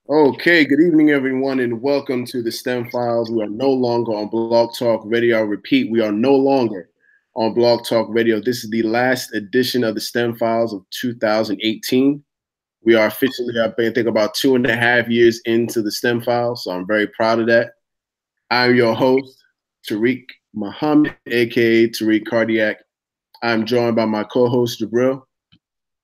Okay, good evening, everyone, and welcome to the S.T.E.M Files. We are no longer on Blog Talk Radio. I repeat, we are no longer on Blog Talk Radio. This is the last edition of the S.T.E.M Files of 2018. We are officially, I think, about 2.5 years into the S.T.E.M Files, so I'm very proud of that. I'm your host, Tariq Muhammad, aka Tariq Cardiac. I'm joined by my co-host, Jabril.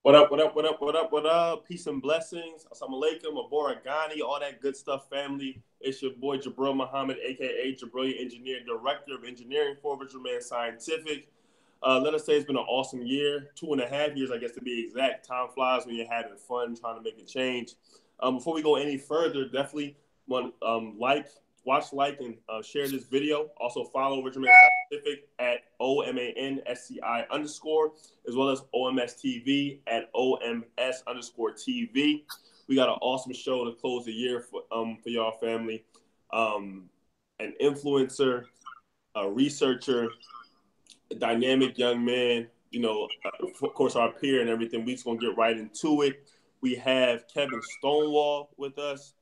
What up, what up, what up, what up, what up? Peace and blessings. Assalamu alaikum, Aboragani, all that good stuff, family. It's your boy Jabril Muhammad, a.k.a. Jabril Engineer, Director of Engineering for Virtual Man Scientific. Let us say it's been an awesome year, 2.5 years, I guess, to be exact. Time flies when you're having fun, trying to make a change. Before we go any further, definitely want watch, like, and share this video. Also follow Virtual Man Scientific at OMANSCI_, as well as OMSTV at OMS_TV. We got an awesome show to close the year for y'all family. An influencer, a researcher, a dynamic young man, of course, our peer and everything. We just going to get right into it. We have Keven Stonewall with us,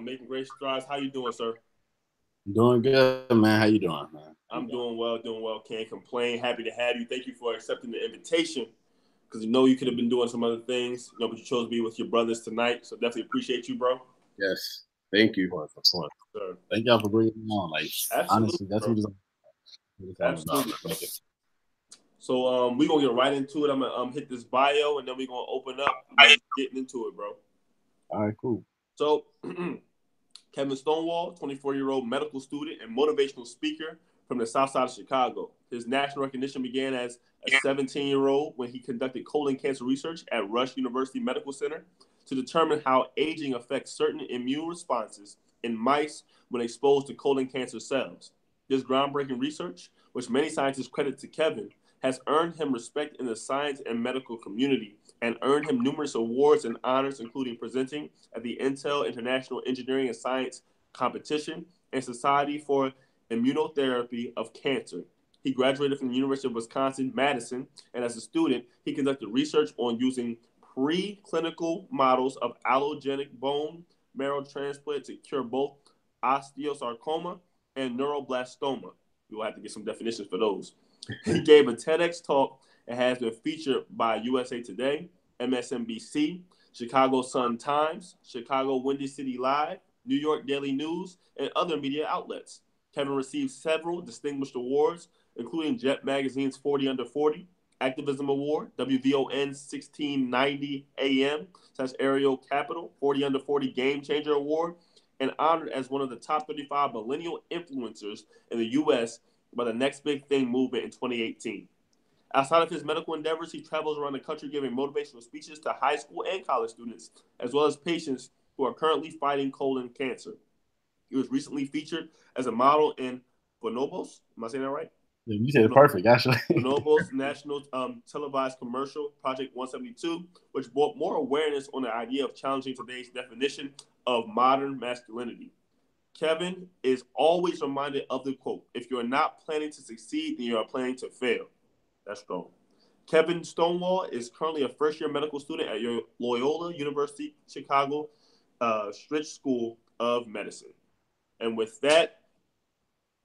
making great strides. How you doing, sir? Doing good, man. How you doing, man? I'm doing well, Can't complain. Happy to have you. Thank you for accepting the invitation, because you could have been doing some other things, but you chose to be with your brothers tonight. So definitely appreciate you, bro. Yes, thank you. Of course. Sure. Thank y'all for bringing me on. Like, absolutely, honestly, that's what it's absolutely. About. So we're going to get right into it. I'm going to hit this bio, and then we're going to open up and getting into it, bro. All right, cool. So Keven Stonewall, 24-year-old medical student and motivational speaker from the South Side of Chicago. His national recognition began as a 17-year-old when he conducted colon cancer research at Rush University Medical Center to determine how aging affects certain immune responses in mice when exposed to colon cancer cells. This groundbreaking research, which many scientists credit to Keven, has earned him respect in the science and medical community and earned him numerous awards and honors, including presenting at the Intel International Engineering and Science Competition and Society for Immunotherapy of Cancer. He graduated from the University of Wisconsin-Madison, and as a student, he conducted research on using preclinical models of allogenic bone marrow transplant to cure both osteosarcoma and neuroblastoma. We will have to get some definitions for those. He gave a TEDx talk and has been featured by USA Today, MSNBC, Chicago Sun-Times, Chicago Windy City Live, New York Daily News, and other media outlets. Keven received several distinguished awards, including Jet Magazine's 40 Under 40, Activism Award, WVON 1690 AM / Ariel Capital 40 Under 40 Game Changer Award, and honored as one of the top 35 millennial influencers in the U.S. by the Next Big Thing movement in 2018. Outside of his medical endeavors, he travels around the country giving motivational speeches to high school and college students, as well as patients who are currently fighting colon cancer. He was recently featured as a model in Bonobos. Am I saying that right? Yeah, you said it perfect, actually. Bonobos national televised commercial, Project 172, which brought more awareness on the idea of challenging today's definition of modern masculinity. Keven is always reminded of the quote, "If you're not planning to succeed, then you are planning to fail." That's strong. Keven Stonewall is currently a first-year medical student at Loyola University, Chicago, Stritch School of Medicine. And with that,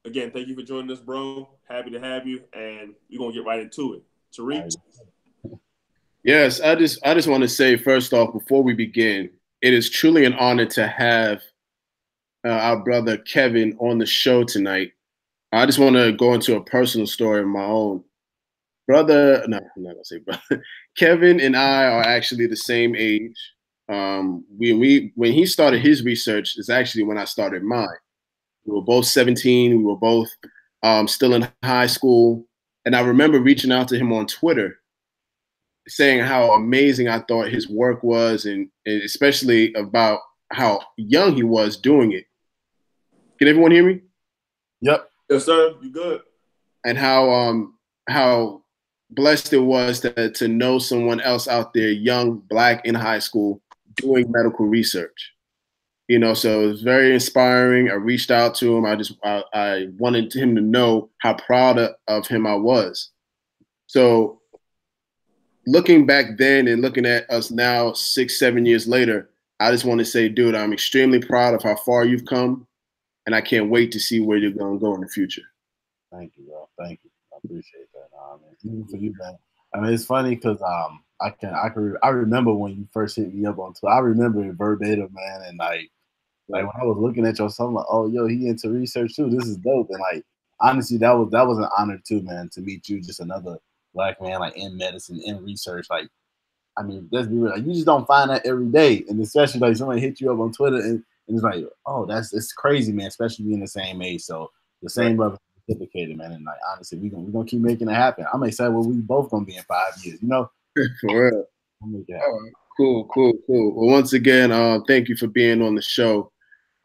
again, thank you for joining us, bro. Happy to have you, and we're going to get right into it. Tariq? Yes, I just want to say, first off, before we begin, it is truly an honor to have our brother Keven on the show tonight. I just want to go into a personal story of my own. Brother, no, I'm not gonna say brother. Keven and I are actually the same age. We when he started his research is actually when I started mine. We were both 17. We were both still in high school, and I remember reaching out to him on Twitter, saying how amazing I thought his work was, and especially about how young he was doing it. Can everyone hear me? Yep. Yes, sir. You good? And how blessed it was to know someone else out there, young, Black, in high school, doing medical research. So it was very inspiring. I reached out to him. I wanted him to know how proud of him I was. So looking back then and looking at us now, 6-7 years later, I just want to say, dude, I'm extremely proud of how far you've come, and I can't wait to see where you're gonna go in the future. Thank you, bro. Thank you. I appreciate that. Even for you, man. I mean, it's funny because I remember when you first hit me up on Twitter. I remember it verbatim, man, and like when I was looking at your son, I'm like, oh, yo, he into research too. This is dope. And like, honestly, that was an honor too, man, to meet you, just another black man like in medicine, in research. Like, I mean, let's be real. Like, you just don't find that every day, and especially like somebody hit you up on Twitter, and it's like, oh, it's crazy, man. Especially being the same age, so the same level reciprocated, man. And like, honestly, we gonna keep making it happen. I'm excited what we both gonna be in 5 years. You know, For real. we'll make it happen. All right. Cool. Well, once again, thank you for being on the show.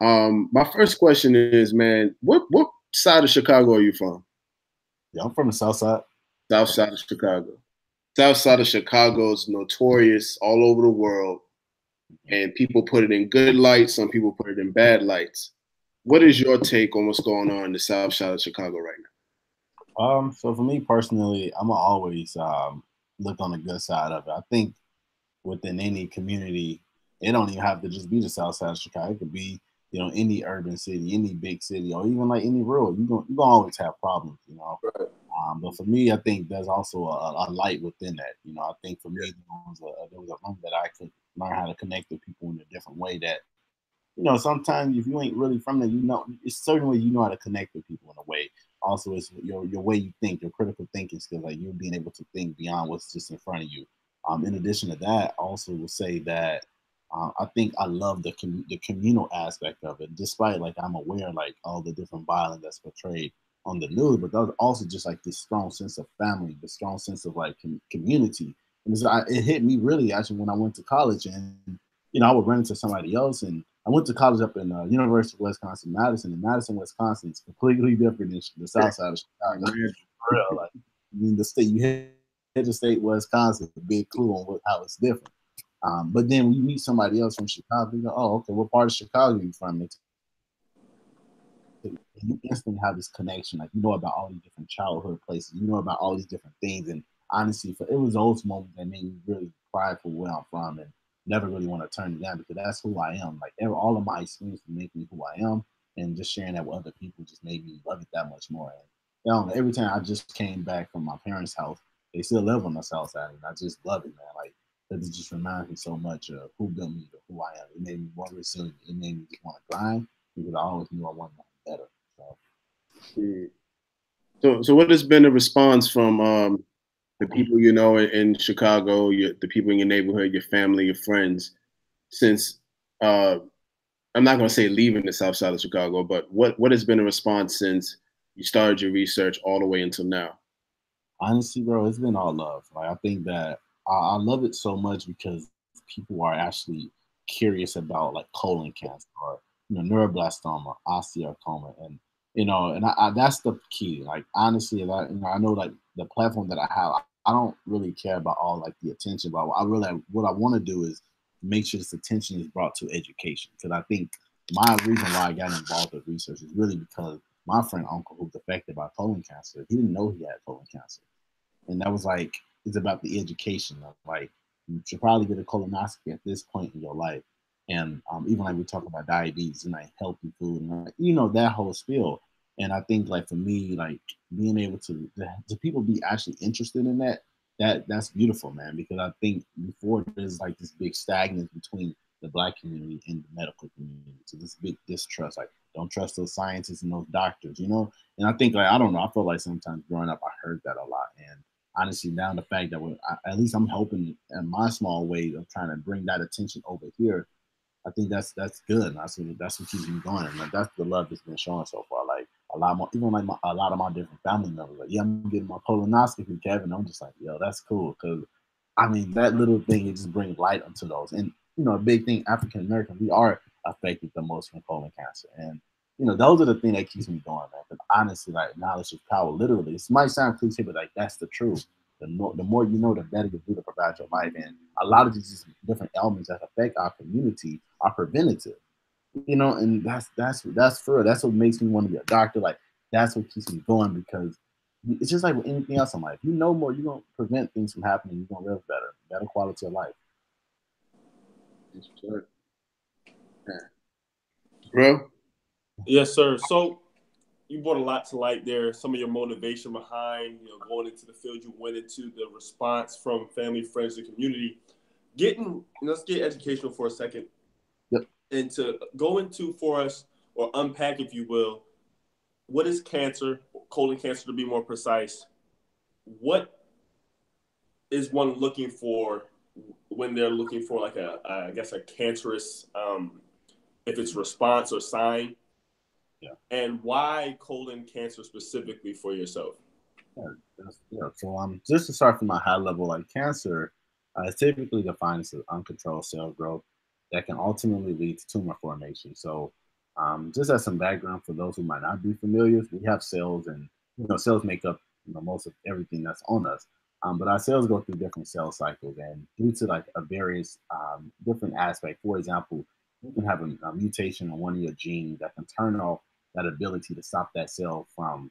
My first question is, man, what side of Chicago are you from? Yeah, I'm from the South Side. South side of Chicago. South side of Chicago is notorious all over the world, and people put it in good lights. Some people put it in bad lights. What is your take on what's going on in the South side of Chicago right now? So for me personally, I'm gonna always look on the good side of it. I think within any community, it don't even have to just be the South Side of Chicago. It could be, any urban city, any big city, or even like any rural. You're gonna always have problems, Right. But for me, I think there's also a light within that. I think for me, there was a room that I could learn how to connect with people in a different way that sometimes if you ain't really from there, it's certain ways you know how to connect with people in a way. Also, it's your way you think, your critical thinking skills, like you being able to think beyond what's just in front of you. In addition to that, I also will say that I think I love the communal aspect of it, despite like I'm aware like all the different violence that's portrayed on the news, but there's also just like this strong sense of family, the strong sense of like community. And it hit me really actually when I went to college, and I would run into somebody else, and I went to college up in University of Wisconsin, Madison, and Madison, Wisconsin is completely different than the South Side of Chicago. For real, like, I mean, the state you hit the state Wisconsin, a big clue on how it's different. But then when you meet somebody else from Chicago, you go, oh, okay, what part of Chicago are you from? You instantly have this connection. Like, about all these different childhood places, about all these different things. And honestly, it was those moments that made me really cry for where I'm from and never really want to turn it down, because that's who I am. Like, all of my experiences make me who I am. And just sharing that with other people just made me love it that much more. And every time I just came back from my parents' house, they still live on the south side, and I just love it, man. Like, it just reminds me so much of who built me to who I am. It made me more resilient. It made me just want to grind, because I always knew I wanted to be better. So what has been the response from the people you know in Chicago, the people in your neighborhood, your family, your friends, since I'm not going to say leaving the South Side of Chicago, but what has been the response since you started your research all the way until now? Honestly, bro, it's been all love. Like, I think that I love it so much because people are actually curious about like colon cancer or neuroblastoma, osteosarcoma, and that's the key. Like, honestly, I know like the platform that I have, I don't really care about all like the attention, but what I want to do is make sure this attention is brought to education, because I think my reason why I got involved with research is really because my friend uncle who's affected by colon cancer, he didn't know he had colon cancer. And that was like, it's about the education of like, you should probably get a colonoscopy at this point in your life. And even like we talk about diabetes and like healthy food and like, that whole spiel. And I think like for me, like being able to people be actually interested in that's beautiful, man. Because I think before there's like this big stagnance between the black community and the medical community. So this big distrust, like don't trust those scientists and those doctors. And I think like, I don't know, I feel like sometimes growing up I heard that a lot. And honestly, now the fact that at least I'm helping in my small way of trying to bring that attention over here, I think that's good. That's what keeps me going. And that's the love that's been shown so far. Like a lot more, even like a lot of my different family members. Like, yeah, I'm getting my colonoscopy, Kevin. I'm just like, yo, that's cool, because I mean that little thing, it just brings light onto those. And a big thing, African American, we are affected the most from colon cancer, and those are the thing that keeps me going, man. Because honestly, like knowledge is power. Literally, it might sound cliche, but like that's the truth. The more you know, the better you do to provide your life. And a lot of these different elements that affect our community are preventative. And that's for real. That's what makes me want to be a doctor. Like, that's what keeps me going, because it's just like with anything else in life. You know more, you're gonna prevent things from happening. You're gonna live better quality of life. Yes, sir. Bro. Yes, sir. So you brought a lot to light there. Some of your motivation behind, going into the field you went into, the response from family, friends, and community. Let's get educational for a second, Yep. and to go into for us or unpack, if you will, what is cancer, colon cancer to be more precise. What is one looking for when they're looking for like I guess a cancerous, if it's response or sign, Yeah. and why colon cancer specifically for yourself? Yeah. So just to start from a high level, like cancer is typically defined as uncontrolled cell growth that can ultimately lead to tumor formation. So just as some background for those who might not be familiar, we have cells, and cells make up most of everything that's on us. But our cells go through different cell cycles, and due to like a various different aspect. For example, you can have a mutation in one of your genes that can turn off that ability to stop that cell from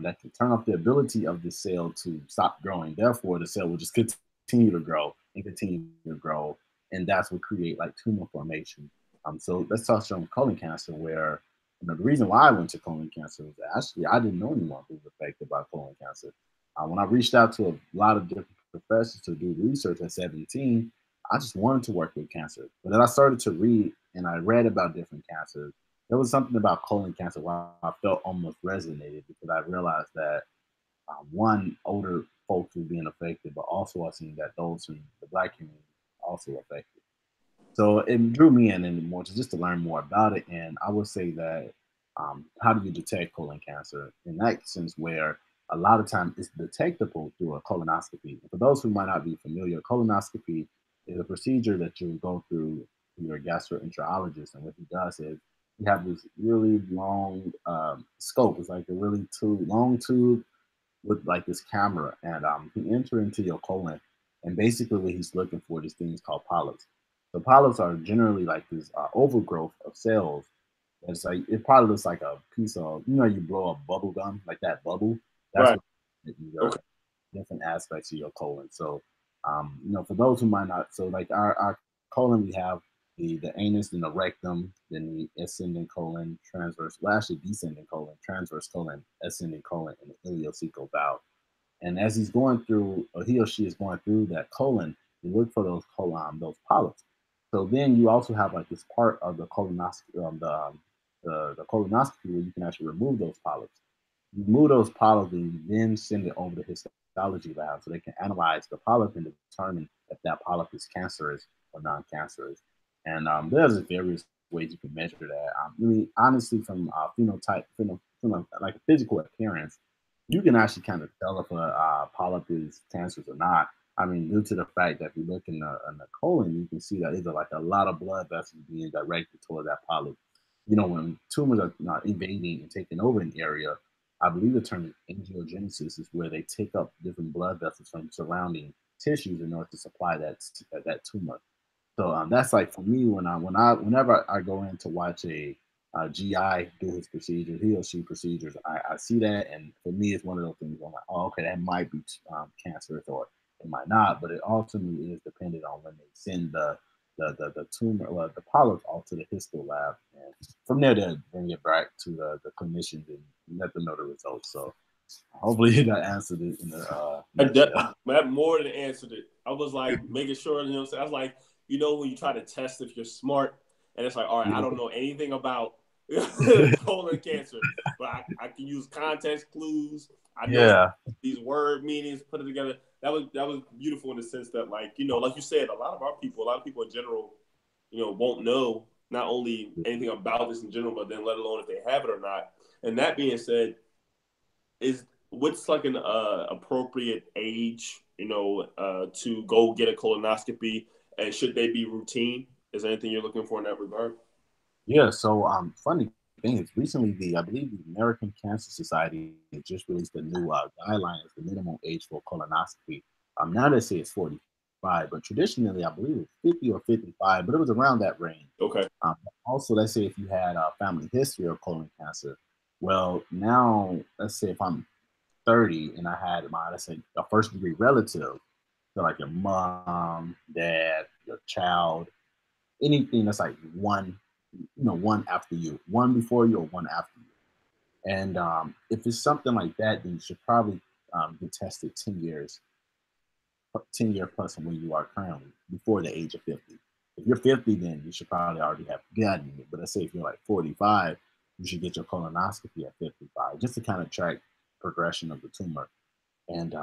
that can turn off the ability of the cell to stop growing. Therefore, the cell will just continue to grow and continue to grow, and that's what create like tumor formation. So let's touch on colon cancer, where the reason why I went to colon cancer was that actually I didn't know anyone who was affected by colon cancer. When I reached out to a lot of different professors to do research at 17, I just wanted to work with cancer. But then I started to read, and I read about different cancers. There was something about colon cancer where I felt almost resonated, because I realized that one, older folks were being affected, but also I seen that those in the black community also affected. So it drew me in more to just to learn more about it. And I would say that how do you detect colon cancer in that sense, where a lot of times it's detectable through a colonoscopy. For those who might not be familiar, colonoscopy is a procedure that you go through your gastroenterologist, and what he does is you have this really long scope. It's like a really long tube with like this camera, and he enter into your colon, and basically what he's looking for is things called polyps. So polyps are generally like this overgrowth of cells. It's like it probably looks like a piece of you blow a bubble gum, like that bubble. That's Right. what in Okay. your different aspects of your colon. So for those who might not, so like our colon, we have the anus, then the rectum, then the ascending colon, transverse, well actually descending colon, transverse colon, ascending colon, and the ileocecal valve. And as he's going through, or he or she is going through that colon, you look for those colon, those polyps. So then you also have like this part of the colonoscopy, the colonoscopy, where you can actually remove those polyps. You remove those polyps, and you then send it over to histology lab so they can analyze the polyp and determine if that polyp is cancerous or non-cancerous. And there's various ways you can measure that. Really, honestly, from like a physical appearance, you can actually kind of tell if a polyp is cancerous or not. I mean, due to the fact that if you look in the colon, you can see that there's like a lot of blood vessels being directed toward that polyp. When tumors are not invading and taking over an area, I believe the term is angiogenesis, is where they take up different blood vessels from surrounding tissues in order to supply that tumor. So that's like for me whenever I go in to watch a GI do his procedures, he or she procedures, I see that, and for me it's one of those things. I'm like, oh, okay, that might be cancerous, or it might not, but it ultimately is dependent on when they send the tumor or the polyps off to the histo lab, and from there they bring it back to the clinicians and let them know the results. So hopefully that answered it in the nutshell. That more than answered it. I was like making sure, what I'm saying? I was like, when you try to test if you're smart, and it's like, all right, I don't know anything about colon cancer, but I can use context clues. I know Yeah. these word meanings, put it together. That was beautiful in the sense that, like you said, a lot of people in general, won't know not only anything about this in general, but then let alone if they have it or not. And that being said, is what's like an appropriate age, to go get a colonoscopy, and should they be routine? Is there anything you're looking for in that regard? Yeah, so funny thing is, recently I believe the American Cancer Society has just released a new guideline as the minimum age for colonoscopy. Now they say it's 45, but traditionally I believe it's 50 or 55, but it was around that range. Okay. Also, let's say if you had a family history of colon cancer, well, now let's say if I'm 30 and I had let's say a first degree relative, so like your mom, dad, your child, anything that's like one, one after you, one before you or one after you. And if it's something like that, then you should probably get tested 10-year plus from where you are currently before the age of 50. If you're 50, then you should probably already have gotten it. But let's say if you're like 45, you should get your colonoscopy at 55 just to kind of track progression of the tumor. And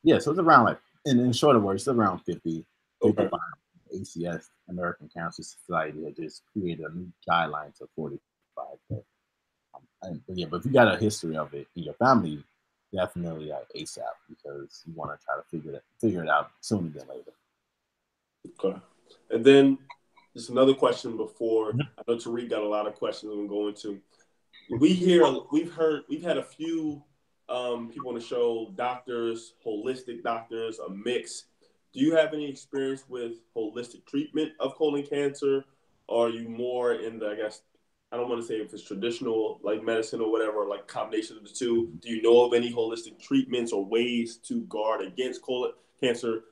yeah, so it's around like, in shorter words, it's around 50, 55. Okay. ACS, American Cancer Society, had just created a new guideline to 45. But yeah, but if you got a history of it in your family, definitely like ASAP, because you want to try to figure it out sooner than later. Okay. And then just another question before, I know Tariq got a lot of questions I'm going to. We've had a few people on the show, doctors, holistic doctors, a mix. Do you have any experience with holistic treatment of colon cancer? Or are you more in the, I guess, I don't want to say if it's traditional like medicine or whatever, or like combination of the two? Do you know of any holistic treatments or ways to guard against colon cancer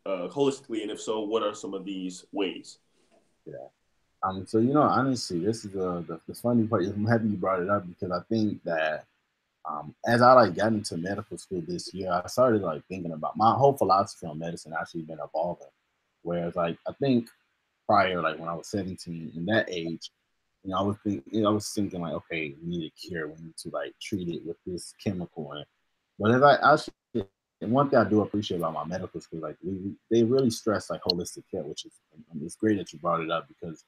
holistically? And if so, what are some of these ways? Yeah. So honestly, this is the funny part. I'm happy you brought it up, because I think that as I like got into medical school this year, I started like thinking about my whole philosophy on medicine actually been evolving. Whereas like I think prior, like when I was 17, in that age, I was thinking like, okay, we need a cure, we need to like treat it with this chemical. But as I actually, and one thing I do appreciate about my medical school, like they really stress like holistic care, which is, and it's great that you brought it up, because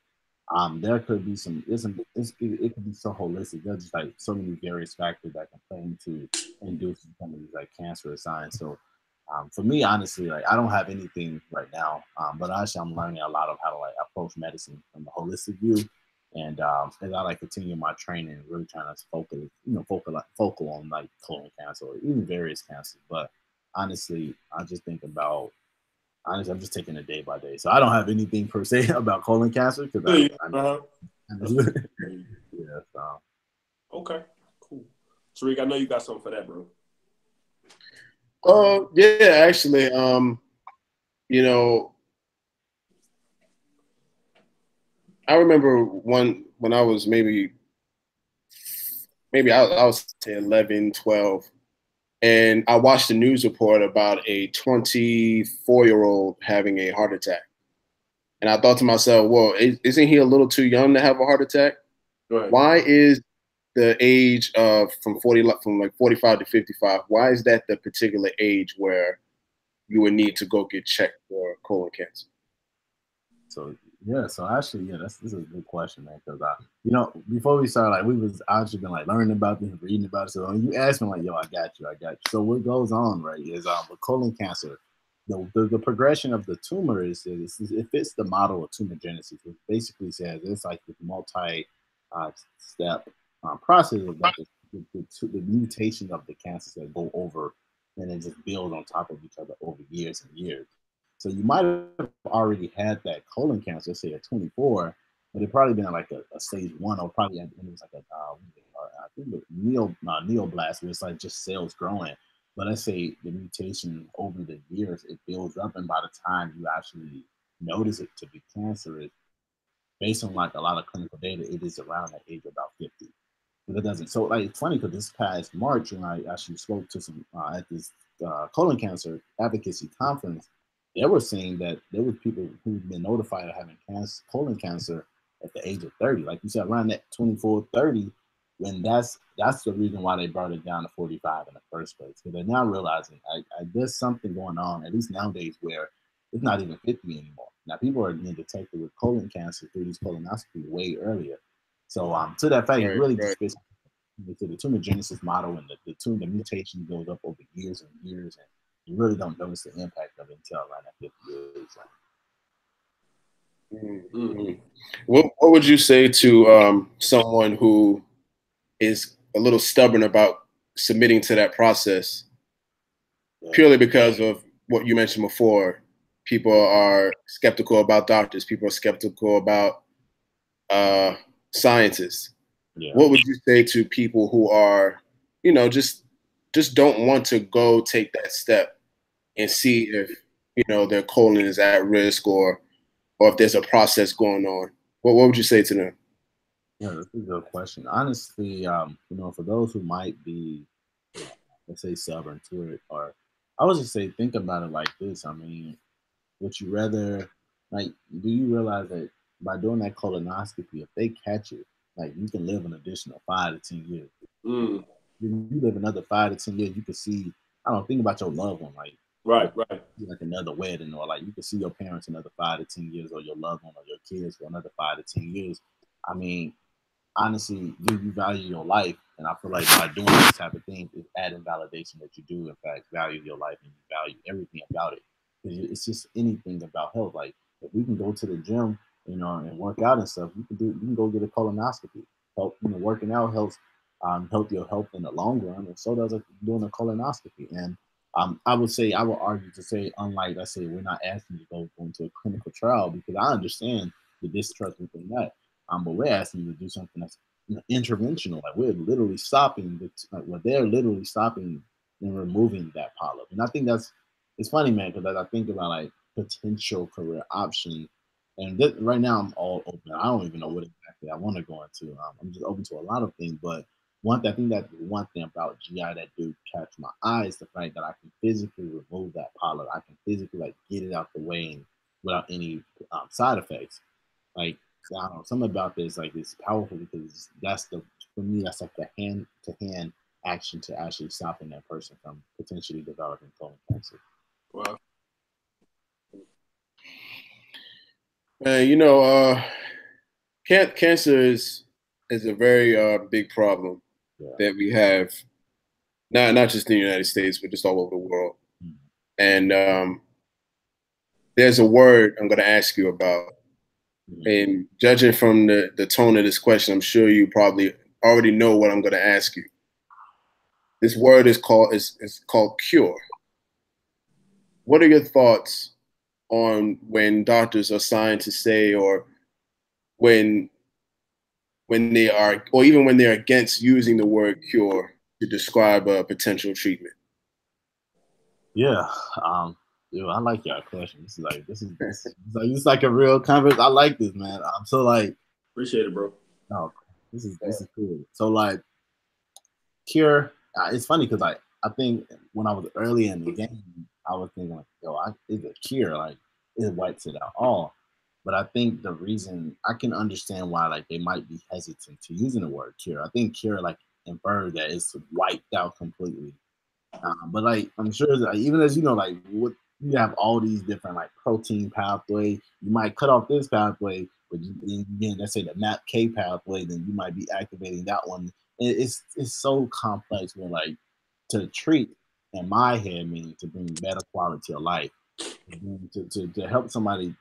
there could be it could be so holistic. There's just like so many various factors that can play into inducing some of these like cancerous signs. So for me, honestly, like I don't have anything right now, but actually I'm learning a lot of how to like approach medicine from a holistic view. And as I like continue my training, really trying to focal on like colon cancer or even various cancers. But honestly, I just think about, honestly, I'm just taking it day by day. So I don't have anything per se about colon cancer, because Uh-huh. yeah. So. Okay, cool. Tariq, I know you got something for that, bro. Yeah, actually, you know, I remember when I was I was say 11, 12, and I watched a news report about a 24-year-old having a heart attack. And I thought to myself, well, isn't he a little too young to have a heart attack? Right. Why is the age of from 45 to 55, why is that the particular age where you would need to go get checked for colon cancer? So yeah, so actually, yeah, this is a good question, man. Because before we started, like we was actually been like learning about this, reading about it. So when you asked me, like, yo, I got you. So what goes on, right, is with colon cancer, the progression of the tumor it fits the model of tumor genesis. It basically says it's like this multi step process of like the mutation of the cancers that go over and then just build on top of each other over years and years. So you might have already had that colon cancer, say at 24, but it probably been like a stage 1, or probably it was like I think neoblast, where it's like just cells growing. But let's say the mutation over the years, it builds up, and by the time you actually notice it to be cancerous, based on like a lot of clinical data, it is around the age of about 50. But it doesn't. So like it's funny, because this past March, when I actually spoke to some at this colon cancer advocacy conference, they were saying that there were people who've been notified of having colon cancer at the age of 30. Like you said, around that 24, 30, when that's the reason why they brought it down to 45 in the first place. Because they're now realizing there's something going on, at least nowadays, where it's not even 50 anymore. Now people are being detected with colon cancer through these colonoscopy way earlier. So to that fact, it Right, really right. just fits into the tumor genesis model, and the mutation goes up over years and years, and you really don't notice the impact of it until around that 50 years. Mm-hmm. What would you say to someone who is a little stubborn about submitting to that process, Yeah. purely because of what you mentioned before? People are skeptical about doctors. People are skeptical about scientists. Yeah. What would you say to people who are, just don't want to go take that step and see if their colon is at risk, or or if there's a process going on. What would you say to them? Yeah, that's a good question. Honestly, for those who might be, let's say, stubborn to it, or I would just say, think about it like this. I mean, would you rather, like, do you realize that by doing that colonoscopy, if they catch it, like, you can live an additional 5 to 10 years. Mm. If you live another 5 to 10 years, you can see. I don't think about your loved one, Right, right. like another wedding, or like you can see your parents another 5 to 10 years, or your loved one or your kids for another 5 to 10 years. I mean, honestly, do you value your life? And I feel like by doing this type of thing, it's adding validation that you do, in fact, value your life and you value everything about it. It's just anything about health. Like if we can go to the gym, and work out and stuff, you can go get a colonoscopy. Help, working out helps help your health in the long run, and so does doing a colonoscopy. And I would say, I would argue to say, unlike, I say, we're not asking you to go into a clinical trial, because I understand the distrust within that. But we're asking you to do something that's interventional. Like we're literally stopping they're literally stopping and removing that polyp. And I think it's funny, man, because I think about like potential career options. And right now I'm all open. I don't even know what exactly I want to go into. I'm just open to a lot of things. But I think that one thing about GI that do catch my eye is the fact that I can physically remove that polyp. I can physically like get it out the way and without any side effects. Like, I don't know, something about this like it's powerful, because for me that's like the hand to hand action to actually stopping that person from potentially developing colon cancer. Wow. You know, cancer is a very big problem Yeah. that we have, not just in the United States, but just all over the world. Mhm. And there's a word I'm going to ask you about. Mhm. And judging from the tone of this question, I'm sure you probably already know what I'm going to ask you. This word is called cure. What are your thoughts on when doctors or scientists say, or when they are, or even when they're against using the word cure to describe a potential treatment? Yeah. I like your question. This is like a real conversation. I like this, man. I'm so like, Appreciate it, bro. oh, this is cool. So like, cure. It's funny because I think when I was early in the game, I was thinking like, yo, it's a cure, like it wipes it out all. But I think the reason I can understand why like they might be hesitant to using the word cure. I think cure like infers that it's wiped out completely. But like I'm sure that even as like what you have all these different like protein pathway, you might cut off this pathway, but again, let's say the MAPK pathway, then you might be activating that one. It's so complex. Where like to treat, in my head, meaning to bring better quality of life, to help somebody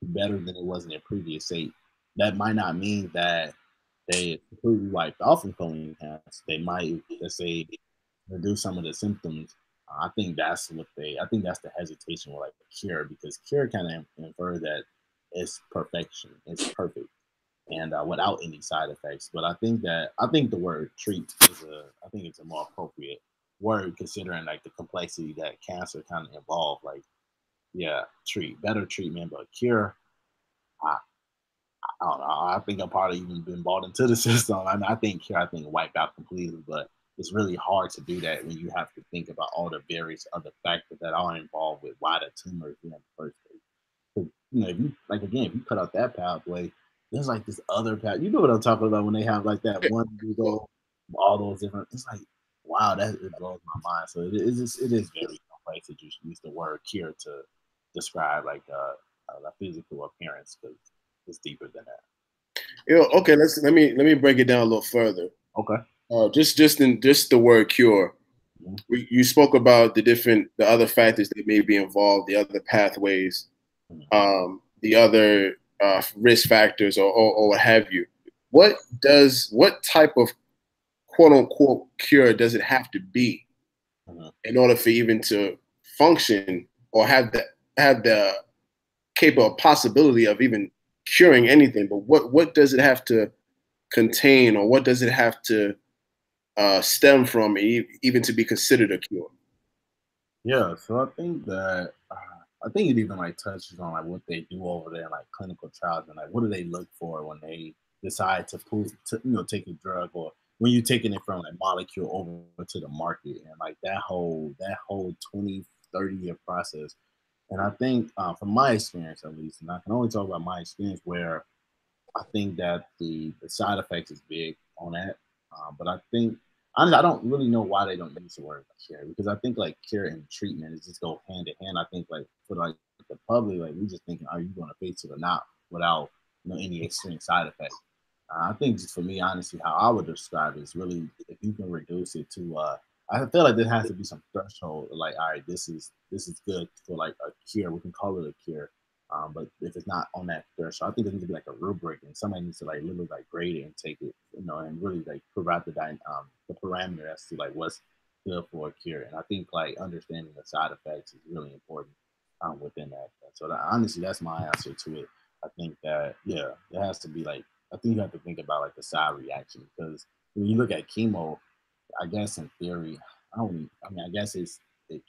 better than it was in their previous state. That might not mean that they completely wiped off from colon cancer. They might, let's say, reduce some of the symptoms. I think that's I think that's the hesitation with like cure, because cure kind of infer that it's perfection, it's perfect, and without any side effects. But I think the word treat I think it's a more appropriate word, considering like the complexity that cancer kind of involved. Like, yeah, treat, better treatment, but cure. I, I don't know. I think I'm probably even been bought into the system. I think cure, I think wipe out completely, but it's really hard to do that when you have to think about all the various other factors that are involved with why the tumor is in the first place. If you like again, if you cut out that pathway, there's like this other path. You know what I'm talking about when they have like that one you go all those different. It's like, wow, that it blows my mind. So it is very complex to just use the word cure to describe like a physical appearance, because it's deeper than that. Okay, let me break it down a little further. Okay. Just the word cure. Mhm. You spoke about the other factors that may be involved, the other pathways, the other risk factors, or what have you. What type of quote unquote cure does it have to be Mhm. in order for even to function, or have the capable possibility of even curing anything? But what does it have to contain, or what does it have to stem from, even to be considered a cure? Yeah, so I think that I think it even like touches on like what they do over there in like clinical trials and like what do they look for when they decide to prove to take a drug or when you're taking it from like molecule over to the market and like that whole 20-30 year process. And I think from my experience at least, and I can only talk about my experience where I think that the side effects is big on that. But I think honestly, I don't really know why they don't use the word cure because I think like cure and treatment is just go hand in hand. I think like for like the public, like we just thinking, are you going to face it or not without any extreme side effects. I think just for me, honestly, how I would describe it is really if you can reduce it to I feel like there has to be some threshold. Like, all right, this is good for like a cure. We can call it a cure. But if it's not on that threshold, I think there needs to be like a rubric, and somebody needs to like literally like grade it and take it, and really like provide the parameter as to like what's good for a cure. And I think like understanding the side effects is really important within that. So honestly, that's my answer to it. I think that yeah, it has to be like I think you have to think about like the side reaction because when you look at chemo, I guess in theory, I mean, I guess it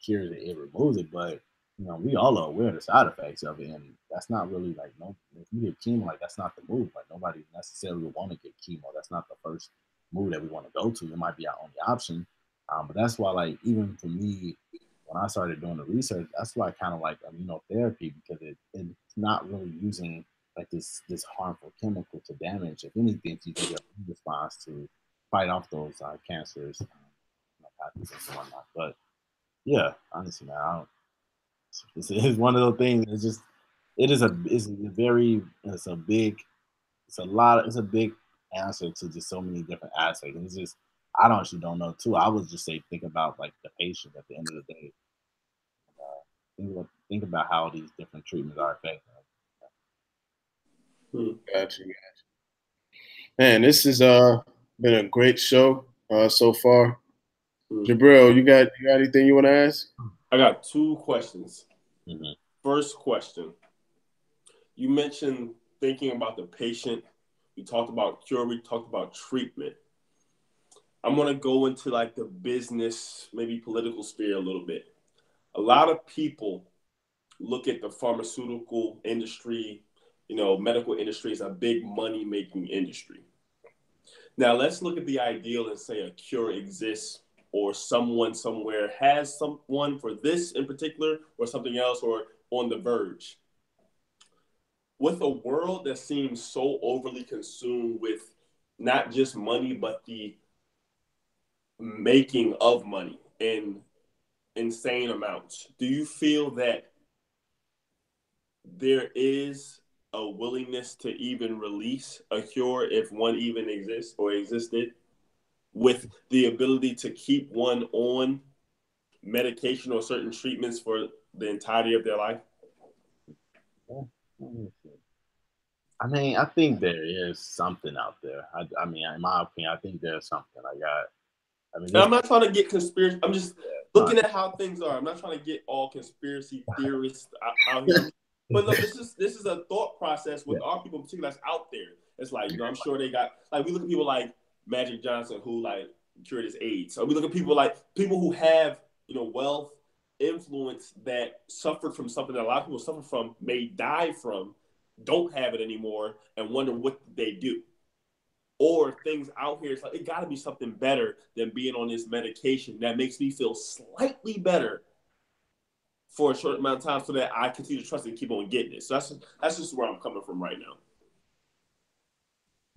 cures it, it removes it, but we all are aware of the side effects of it, and that's not really like no. If you get chemo, like that's not the move. Like nobody necessarily would want to get chemo. That's not the first move that we want to go to. It might be our only option, but that's why like even for me, when I started doing the research, that's why I kind of like immunotherapy because it's not really using like this harmful chemical to damage. If anything, to get a response to fight off those cancers, pathogens and whatnot. But yeah, honestly, man, I don't, it's one of those things. It's just it's a very it's a big it's a big answer to just so many different aspects. And it's just I don't know too. I would just say think about like the patient at the end of the day. Think about how these different treatments are affecting Hmm. Gotcha. Man, this has been a great show so far. Hmm. Jabril, you got anything you want to ask? I got two questions. them. First question: you mentioned thinking about the patient. We talked about cure. We talked about treatment. I'm gonna go into like the business, maybe political sphere a little bit. A lot of people look at the pharmaceutical industry, medical industry as a big money making industry. Now let's look at the ideal and say a cure exists or someone somewhere has someone for this in particular or something else or on the verge. With a world that seems so overly consumed with not just money, but the making of money in insane amounts, do you feel that there is a willingness to even release a cure if one even exists or existed with the ability to keep one on medication or certain treatments for the entirety of their life? I mean, I think there is something out there. I mean, in my opinion, I think there's something. I mean, And there's I'm not trying to get conspiracy. I'm just no, looking at how things are. I'm not trying to get all conspiracy theorists out here. But look, this is a thought process with yeah, our people, particularly that's out there. It's like I'm sure they got like we look at people like Magic Johnson who like cured his AIDS. So we look at people who have wealth, influence that suffered from something that a lot of people suffer from, may die from, don't have it anymore, and wonder what they do or things out here. It's like it got to be something better than being on this medication that makes me feel slightly better for a short amount of time, so that I continue to trust and keep on getting it. So that's just where I'm coming from right now.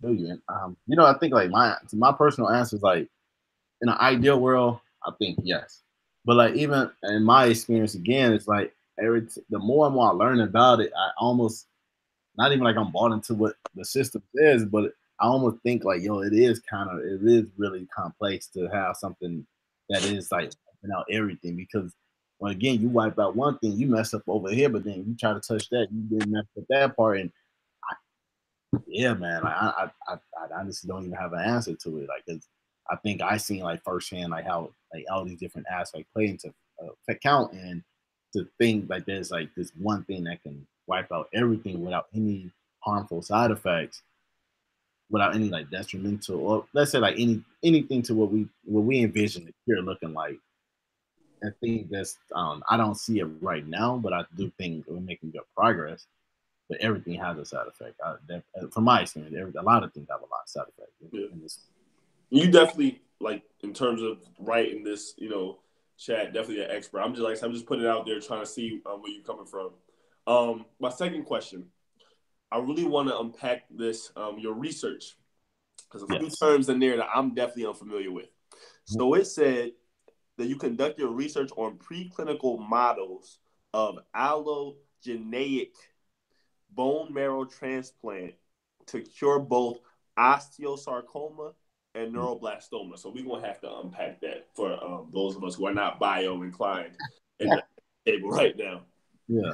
brilliant. I think like my personal answer is like in an ideal world, I think yes. But like even in my experience again, it's like the more and more I learn about it, I almost not even like I'm bought into what the system is, but I almost think like, it is really complex to have something that is like wiping out everything because when again you wipe out one thing, you mess up over here, but then you try to touch that, you didn't mess up that part, and yeah, man, like, I honestly don't even have an answer to it, like, 'cause I think I seen like firsthand like how like all these different aspects play into account, and to think like there's like this one thing that can wipe out everything without any harmful side effects, without any like detrimental or let's say like anything to what we envision the cure looking like. I think that's I don't see it right now, but I do think we're making good progress. But everything has a side effect. From my experience, a lot of things have a lot of side effects Yeah. in this. You definitely like in terms of writing this, chat. Definitely an expert. I'm just putting it out there, trying to see where you're coming from. My second question, I really want to unpack this your research because a few Yes. terms in there that I'm definitely unfamiliar with. So it said that you conduct your research on preclinical models of allogeneic bone marrow transplant to cure both osteosarcoma and neuroblastoma. So we're gonna have to unpack that for those of us who are not bio inclined in the table right now. Yeah.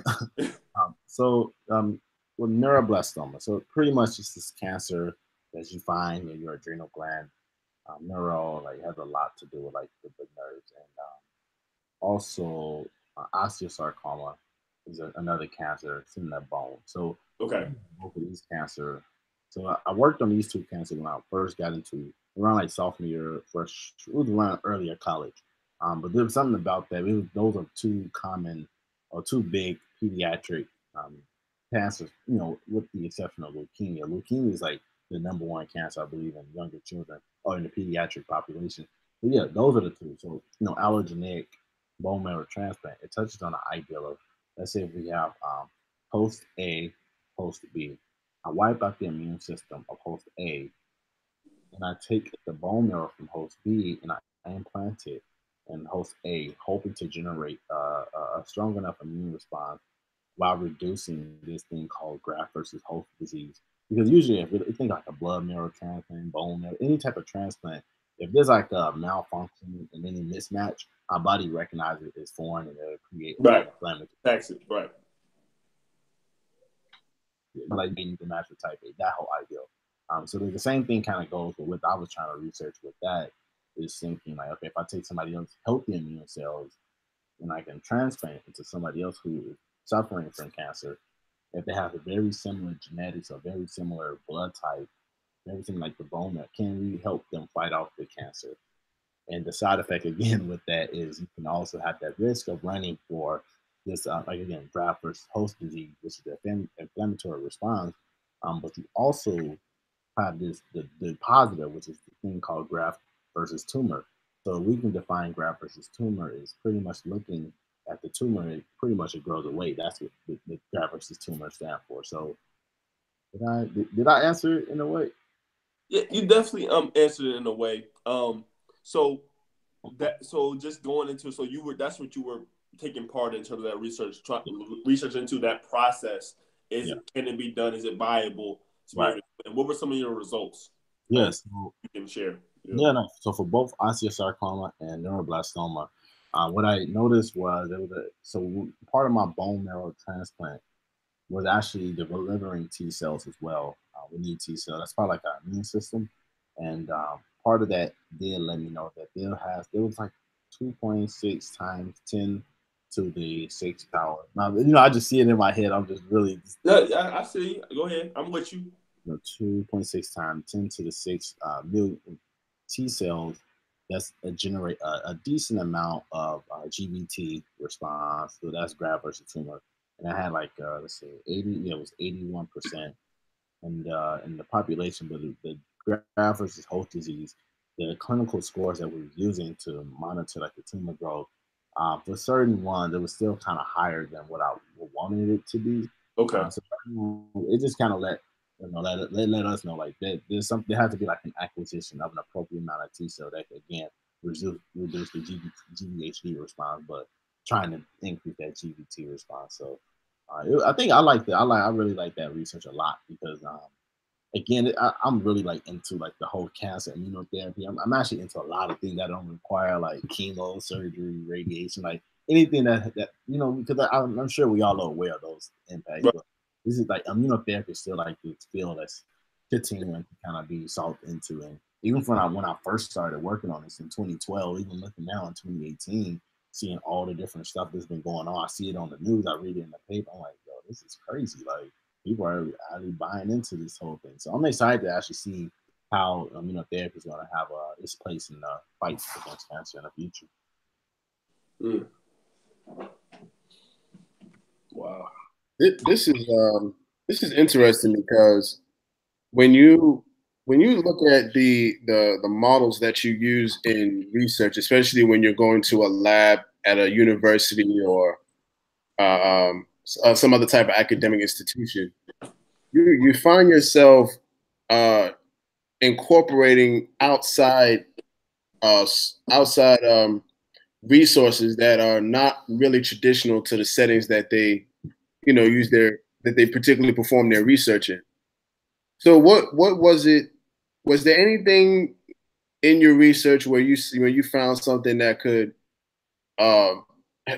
With neuroblastoma, so pretty much it's this cancer that you find in your adrenal gland. Neuro like has a lot to do with like the nerves, and also osteosarcoma is another cancer. It's in the bone. So Okay. both of these cancer. So I worked on these two cancers when I first got into around like sophomore year, fresh. It was around earlier college. But there was something about that. Those are two common or two big pediatric um, cancers. With the exception of leukemia. Leukemia is like the number one cancer, I believe, in younger children or in the pediatric population. But yeah, those are the two. So allogeneic bone marrow transplant. It touches on the ideal of, let's say, if we have host A, host B. I wipe out the immune system of host A, and I take the bone marrow from host B and I implant it in host A, hoping to generate a strong enough immune response while reducing this thing called graft versus host disease. Because usually, if you think like a blood marrow transplant, bone marrow, any type of transplant, if there's like a malfunction and any mismatch, our body recognizes it as foreign and it'll create Right. inflammatory. Tax it. Right. Like being the natural type A, that whole ideal. So the same thing kind of goes with what I was trying to research with that is thinking like, okay, if I take somebody else's healthy immune cells and I can transplant it into somebody else who is suffering from cancer, if they have a very similar genetics or very similar blood type, everything like the bone marrow, can we help them fight off the cancer? And the side effect again with that is you can also have that risk of running for this, like again, graft versus host disease, which is the inflammatory response. But you also have the positive, which is the thing called graft versus tumor. So we can define graft versus tumor is pretty much looking at the tumor. Pretty much it grows away. That's what the graft versus tumor stand for. So did I answer it in a way? Yeah, you definitely answered it in a way. So just going into that's what you were taking part in terms of that research into that process. Yeah. Can it be done? Is it viable to be Right. able to? And what were some of your results? Yes. You can share. Yeah, no. So for both osteosarcoma and neuroblastoma, what I noticed was part of my bone marrow transplant was actually delivering T cells as well. We need T cells. That's part of like our immune system, and part of that did let me know that there was like 2.6 times 10 to the 6th power. Now I just see it in my head. I'm just really No, I see. Go ahead. I'm with you. 2.6 times 10 to the 6 million T cells that's generate a decent amount of GBT response. So that's graft versus tumor. And I had like let's say 80, yeah, it was 81%. And in the population, but the graft versus host disease, the clinical scores that we were using to monitor like the tumor growth, for certain ones, it was still kind of higher than what I wanted it to be. Okay. So it just kind of let us know like that there's something there has to be like an acquisition of an appropriate amount of T cell that could again reduce the GVHD response, but trying to increase that GVT response. So I think I like that. I really like that research a lot because again, I'm really like into like the whole cancer immunotherapy. I'm actually into a lot of things that don't require like chemo, surgery, radiation, like anything that because I'm sure we all are aware of those impacts. Right. But this is like immunotherapy is still like this field that's continuing to kind of be sought into. And even when I first started working on this in 2012, even looking now in 2018, seeing all the different stuff that's been going on, I see it on the news, I read it in the paper. I'm like, yo, this is crazy. Like people are actually buying into this whole thing. So I'm excited to actually see how immunotherapy is going to have its place in the fight against cancer in the future. Mm. Wow. This is interesting because when you look at the models that you use in research, especially when you're going to a lab at a university or some other type of academic institution, you find yourself uh, incorporating outside resources that are not really traditional to the settings that they use that they particularly perform their research in. So what was it? Was there anything in your research where you found something that could uh,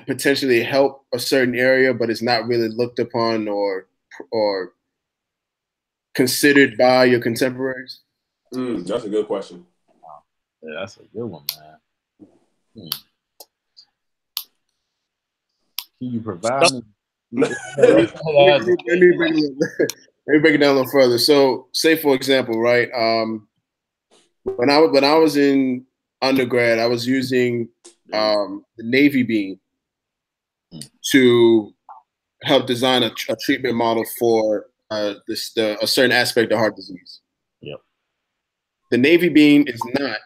potentially help a certain area, but it's not really looked upon or considered by your contemporaries? That's a good question. Yeah, that's a good one, man. Can you provide me? Let me, let me break it down a little further. So, say for example, right? When I was in undergrad, I was using the Navy beam to help design a treatment model for a certain aspect of heart disease. Yep. The Navy beam is not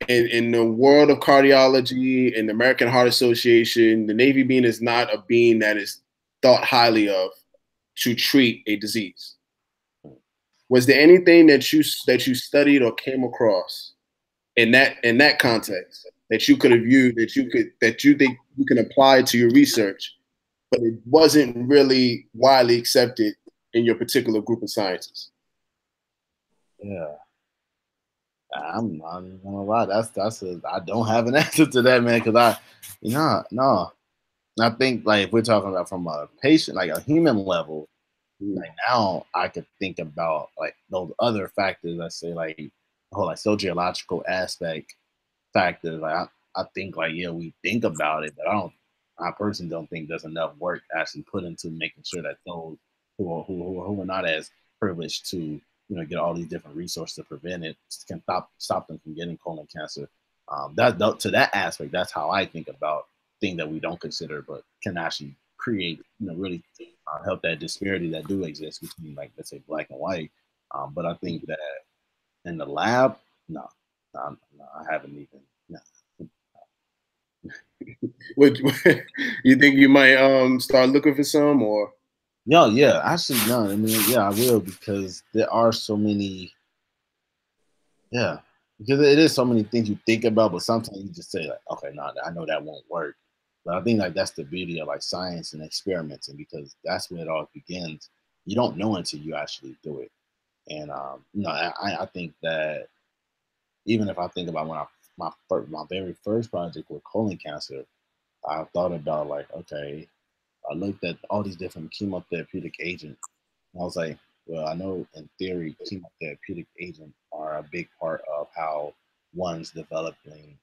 in the world of cardiology and the American Heart Association. The Navy beam is not a beam that is thought highly of to treat a disease. Was there anything that you studied or came across in that context that you could have viewed that you think you can apply to your research, but it wasn't really widely accepted in your particular group of sciences? Yeah. I'm not even gonna lie. I don't have an answer to that, man, because no. I think like if we're talking about from a patient, like a human level, like now I could think about like those other factors. I say like the whole like sociological aspect factors. Like I think like yeah, we think about it, but I personally don't think there's enough work actually put into making sure that those who are not as privileged to get all these different resources to prevent it can stop them from getting colon cancer. To that aspect, that's how I think about things that we don't consider, but can actually create really help that disparity that do exist between like let's say black and white. But I think that in the lab, no, no, I haven't even. No. Would you think you might start looking for some or? No, yeah, actually, no. I mean, yeah, I will because there are so many. Yeah, because it is so many things you think about, but sometimes you just say like, okay, no, I know that won't work. But I think like that's the beauty of like science and experimenting because that's when it all begins. You don't know until you actually do it, and I think that even if I think about when my very first project with colon cancer, I thought about like, okay, I looked at all these different chemotherapeutic agents. And I was like, well, I know in theory, chemotherapeutic agents are a big part of how one's developing,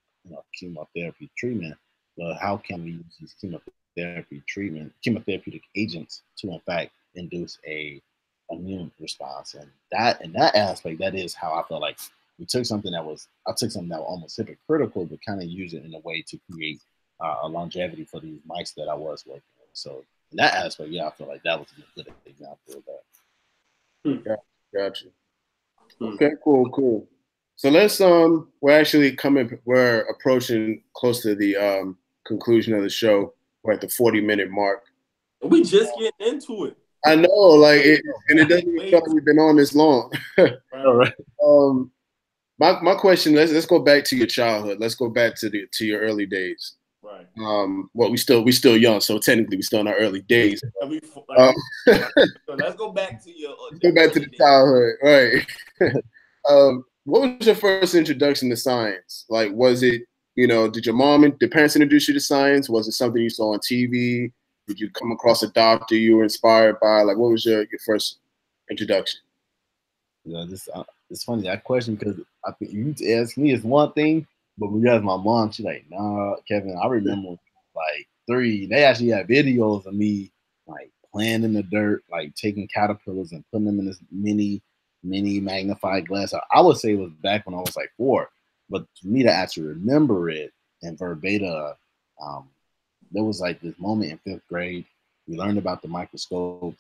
chemotherapy treatment. But how can we use these chemotherapeutic agents to in fact induce a immune response? And that in that aspect, that is how I felt like I took something that was almost hypocritical, but kind of use it in a way to create a longevity for these mice that I was working with. So in that aspect, yeah, I feel like that was a good example of that. Gotcha. Okay, cool. So let's we're approaching close to the conclusion of the show. We're at the 40-minute mark. We just getting into it. I know, like and it doesn't even feel like we've been on this long. All right. My question, let's go back to your childhood. Let's go back to your early days. Right. Well, we still young, so technically we still in our early days. So let's go back to your go back to the childhood, right? What was your first introduction to science? Like, was it did your mom and did parents introduce you to science? Was it something you saw on TV? Did you come across a doctor you were inspired by? Like, what was your first introduction? It's funny that question because I think you ask me it's one thing, but when you ask my mom, she's like, "Nah, Kevin." I remember like 3. They actually had videos of me like playing in the dirt, like taking caterpillars and putting them in this mini magnified glass. I would say it was back when I was like 4, but for me to actually remember it and verbatim, there was like this moment in fifth grade. We learned about the microscope,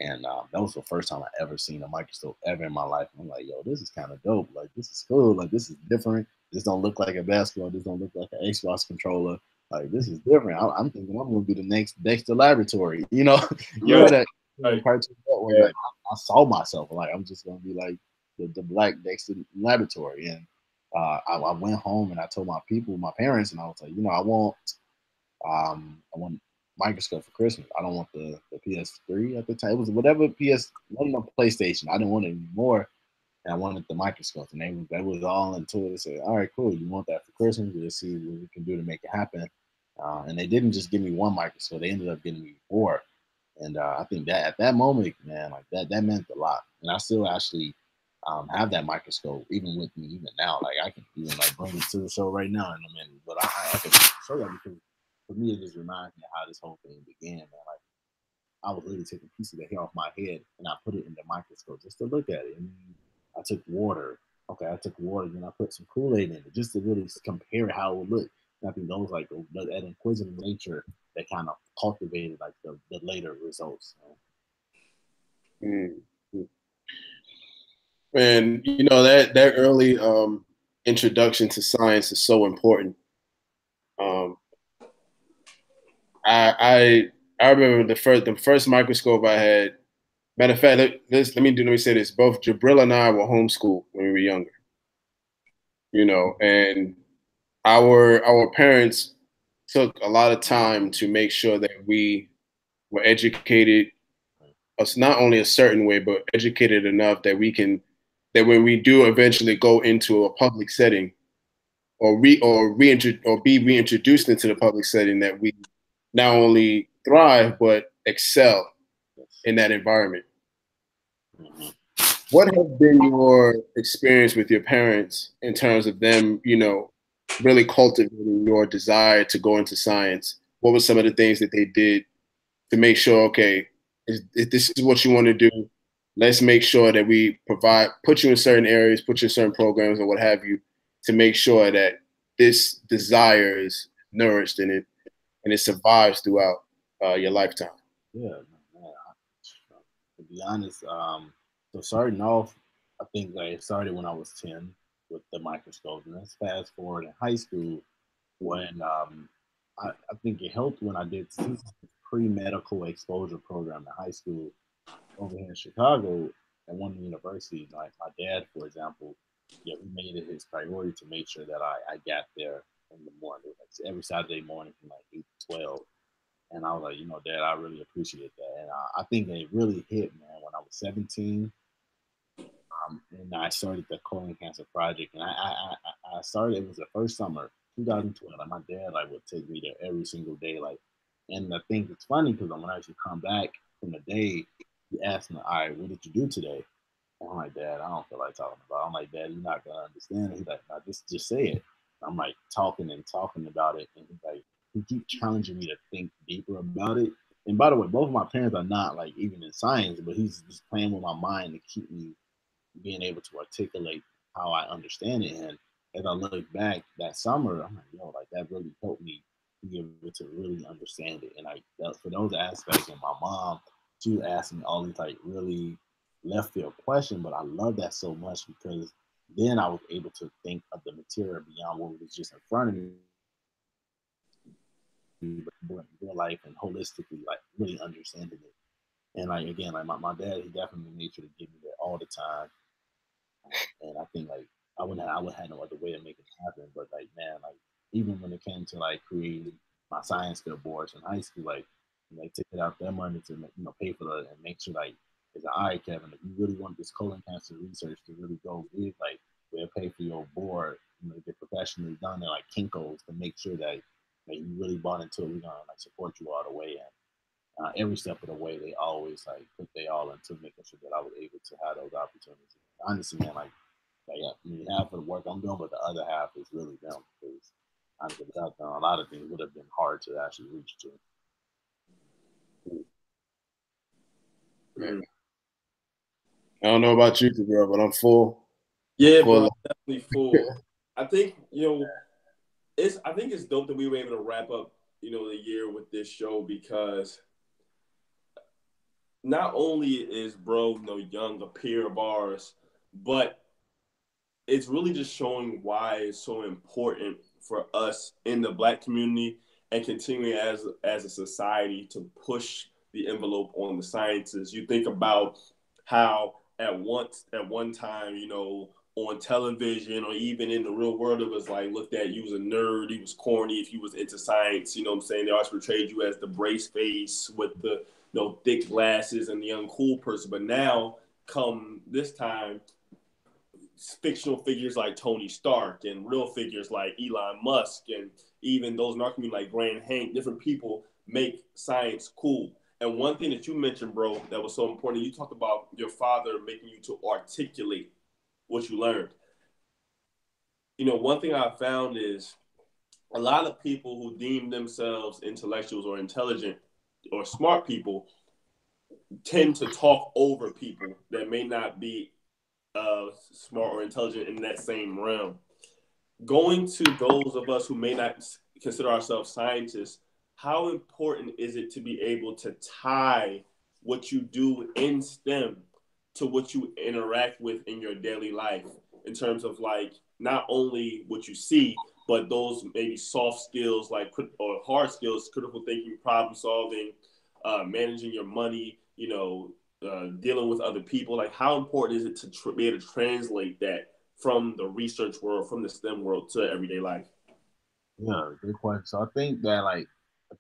and that was the first time I ever seen a microscope ever in my life. I'm like, yo, this is kind of dope. Like, this is cool. Like, this is different. This don't look like a basketball. This don't look like an Xbox controller. Like, this is different. I'm thinking I'm gonna be the next Dexter Laboratory. You know, you know that cartoon where like I saw myself. Like, I'm just gonna be like the black Dexter Laboratory. And I went home and I told my people, my parents, and I was like, you know, I want microscope for Christmas. I don't want the PS3 at the time. It was whatever wasn't a PlayStation. I didn't want it anymore. And I wanted the microscope. And they was all into it. They said, all right, cool. You want that for Christmas? Let's see what we can do to make it happen. And they didn't just give me one microscope. They ended up giving me 4. And I think that at that moment, man, like that meant a lot. And I still actually have that microscope even with me even now. Like I can even like bring it to the show right now in a minute. But I can show that because for me it just reminds me of how this whole thing began, man. Like I was literally taking a piece of the hair off my head and I put it in the microscope just to look at it. And I took water. Okay, I took water and I put some Kool-Aid in it just to really compare how it would look. And I think those like that inquisitive nature that kind of cultivated like the later results. Mm-hmm. And you know that early introduction to science is so important. Um, I remember the first microscope I had. Matter of fact, let me say this. Both Jabril and I were homeschooled when we were younger. You know, and our parents took a lot of time to make sure that we were educated us not only a certain way, but educated enough that we can that when we do eventually go into a public setting or be reintroduced into the public setting, that we not only thrive but excel in that environment. What has been your experience with your parents in terms of them, you know, really cultivating your desire to go into science? What were some of the things that they did to make sure, okay, if this is what you want to do, let's make sure that we put you in certain areas, put you in certain programs or what have you, to make sure that this desire is nourished in it and it survives throughout your lifetime? Yeah, man, to be honest, so starting off, I think like it started when I was 10 with the microscope. And let's fast forward in high school when I think it helped when I did this pre-medical exposure program in high school over here in Chicago at one university. Like my dad, for example, yeah, he made it his priority to make sure that I got there in the morning, like every Saturday morning from like 8 to 12. And I was like, you know, Dad, I really appreciate that. And I think it really hit, man, when I was 17. And I started the colon cancer project. And I started, it was the first summer, 2012. Like my dad like would take me there every single day. Like, and I think it's funny because when I actually come back from the day, he asked me, all right, what did you do today? And I'm like, Dad, I don't feel like talking about it. I'm like, Dad, you're not gonna understand it. He's like, no, just say it. I'm like talking and talking about it. And he's like, he keep challenging me to think deeper about it. And by the way, both of my parents are not like even in science, but he's just playing with my mind to keep me being able to articulate how I understand it. And as I look back that summer, I'm like, yo, like that really helped me be able to really understand it. And for those aspects, and my mom, she was asking me all these like really left field questions, but I love that so much because then I was able to think of the material beyond what was just in front of me, but in real life and holistically, like really understanding it. And like again, like my dad, he definitely made sure to give me that all the time. And I think like I would have no other way to make it happen. But like man, like even when it came to like creating my science fair boards in high school, like they took it out their money to pay for that and make sure like it's all right, Kevin, if you really want this colon cancer research to really go big, like we'll pay for your board, get professionally done at like Kinko's to make sure that you really bought into it. We're gonna like support you all the way. And every step of the way, they always like put they all into making sure that I was able to have those opportunities. Honestly, man, like yeah, I mean, half of the work I'm doing, but the other half is really them because honestly, without them, a lot of things would have been hard to actually reach to. Man. I don't know about you, bro, but I'm full. Yeah, bro, I'm definitely full. I think I think it's dope that we were able to wrap up the year with this show because not only is bro, young, a peer of ours, but it's really just showing why it's so important for us in the Black community and continuing as a society to push the envelope on the sciences. You think about how at one time, on television or even in the real world, it was like looked at you was a nerd, you was corny if you was into science. You know what I'm saying? They always portrayed you as the brace face with the thick glasses and the uncool person. But now, come this time, fictional figures like Tony Stark and real figures like Elon Musk and even those in our community like Grant Hank, different people make science cool. And one thing that you mentioned, bro, that was so important, you talked about your father making you to articulate what you learned. One thing I found is a lot of people who deem themselves intellectuals or intelligent or smart people tend to talk over people that may not be smart or intelligent in that same realm. Going to those of us who may not consider ourselves scientists, how important is it to be able to tie what you do in STEM to what you interact with in your daily life in terms of like not only what you see, but those maybe soft skills like or hard skills, critical thinking, problem solving, managing your money, dealing with other people. Like, how important is it to be able to translate that from the research world, from the STEM world to everyday life? Yeah, good question. So I think that I